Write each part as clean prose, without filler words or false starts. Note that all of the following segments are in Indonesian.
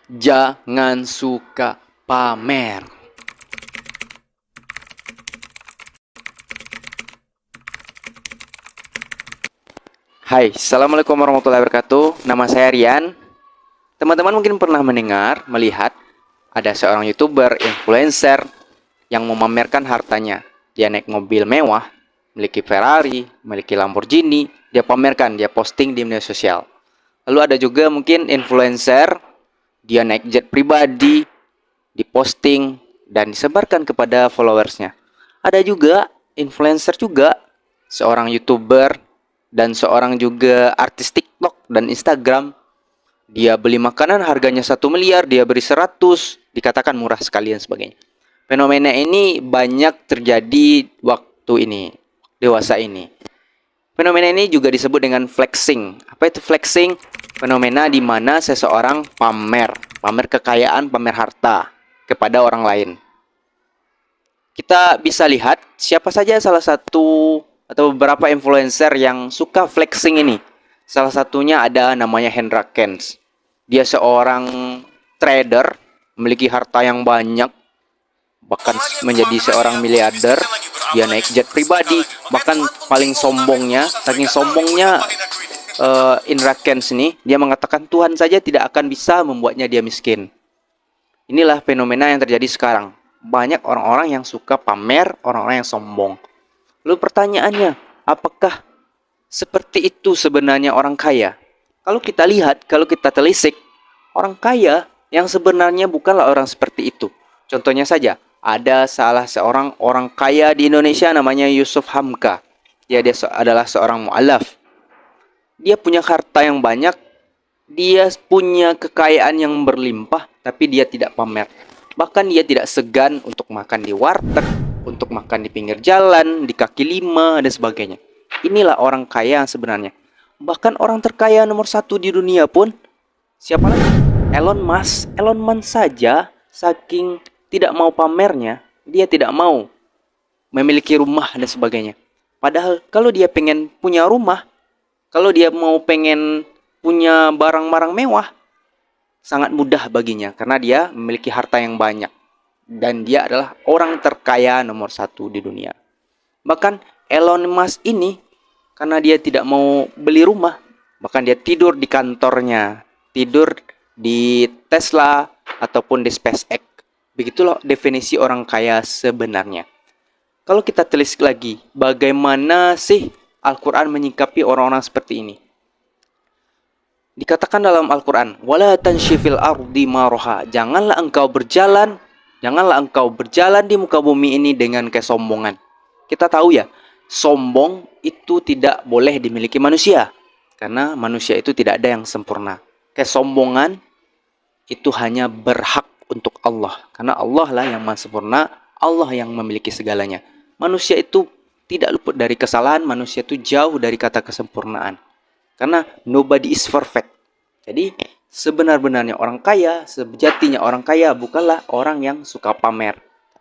Jangan suka pamer. Hai, Assalamualaikum warahmatullahi wabarakatuh. Nama saya Rian. Teman-teman mungkin pernah mendengar, melihat ada seorang YouTuber, influencer yang memamerkan hartanya. Dia naik mobil mewah, memiliki Ferrari, memiliki Lamborghini, dia pamerkan, dia posting di media sosial. Lalu ada juga mungkin influencer, dia naik jet pribadi, diposting dan disebarkan kepada followersnya. Ada juga influencer juga, seorang YouTuber dan seorang juga artis TikTok dan Instagram. Dia beli makanan harganya 1 miliar, dia beri 100, dikatakan murah sekali dan sebagainya. Fenomena ini banyak terjadi waktu ini, dewasa ini. Fenomena ini juga disebut dengan flexing. Apa itu flexing? Fenomena di mana seseorang pamer kekayaan, pamer harta kepada orang lain. Kita bisa lihat siapa saja salah satu atau beberapa influencer yang suka flexing ini. Salah satunya ada namanya Hendra Kens. Dia seorang trader, memiliki harta yang banyak, bahkan menjadi seorang miliarder. Dia naik jet pribadi, bahkan paling sombongnya, saking sombongnya Indra Kens ini, dia mengatakan Tuhan saja tidak akan bisa membuatnya dia miskin. Inilah fenomena yang terjadi sekarang. Banyak orang-orang yang suka pamer, orang-orang yang sombong. Lalu pertanyaannya, apakah seperti itu sebenarnya orang kaya? Kalau kita lihat, kalau kita telisik, orang kaya yang sebenarnya bukanlah orang seperti itu. Contohnya saja, ada salah seorang orang kaya di Indonesia namanya Yusuf Hamka. Dia adalah seorang mu'alaf. Dia punya harta yang banyak, dia punya kekayaan yang berlimpah, tapi dia tidak pamer. Bahkan dia tidak segan untuk makan di warteg, untuk makan di pinggir jalan, di kaki lima, dan sebagainya. Inilah orang kaya yang sebenarnya. Bahkan orang terkaya nomor 1 di dunia pun, siapa lagi? Elon Musk. Elon Musk saja, saking tidak mau pamernya, dia tidak mau memiliki rumah dan sebagainya. Padahal kalau dia pengen punya rumah, kalau dia mau pengen punya barang-barang mewah, sangat mudah baginya karena dia memiliki harta yang banyak dan dia adalah orang terkaya nomor 1 di dunia. Bahkan Elon Musk ini, karena dia tidak mau beli rumah, bahkan dia tidur di kantornya, tidur di Tesla ataupun di SpaceX. Begitulah definisi orang kaya sebenarnya. Kalau kita telis lagi, bagaimana sih Al-Quran menyikapi orang-orang seperti ini? Dikatakan dalam Al-Quran, wala tanshifil ardi maroha. Janganlah engkau berjalan di muka bumi ini dengan kesombongan. Kita tahu ya, sombong itu tidak boleh dimiliki manusia, karena manusia itu tidak ada yang sempurna. Kesombongan itu hanya berhak untuk Allah, karena Allah lah yang maha sempurna, Allah yang memiliki segalanya. Manusia itu tidak luput dari kesalahan, manusia itu jauh dari kata kesempurnaan. Karena nobody is perfect. Jadi sebenar-benarnya orang kaya, sejatinya orang kaya bukanlah orang yang suka pamer.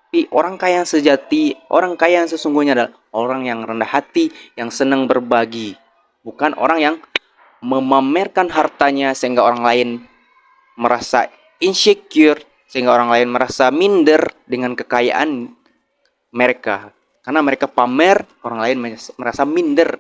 Tapi orang kaya yang sejati, orang kaya yang sesungguhnya adalah orang yang rendah hati, yang senang berbagi. Bukan orang yang memamerkan hartanya sehingga orang lain merasa insecure, sehingga orang lain merasa minder dengan kekayaan mereka. Karena mereka pamer, orang lain merasa minder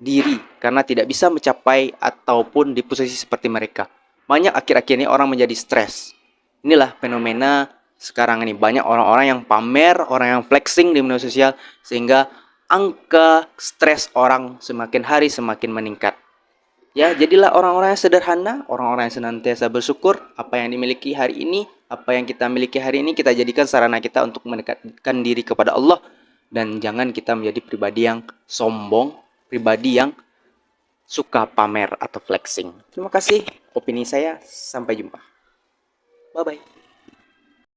diri karena tidak bisa mencapai ataupun di posisi seperti mereka. Banyak akhir-akhir ini orang menjadi stres. Inilah fenomena sekarang ini. Banyak orang-orang yang pamer, orang yang flexing di media sosial, sehingga angka stres orang semakin hari semakin meningkat. Ya, jadilah orang-orang yang sederhana, orang-orang yang senantiasa bersyukur apa yang dimiliki hari ini, apa yang kita miliki hari ini kita jadikan sarana kita untuk mendekatkan diri kepada Allah, dan jangan kita menjadi pribadi yang sombong, pribadi yang suka pamer atau flexing. Terima kasih opini saya, sampai jumpa. Bye bye.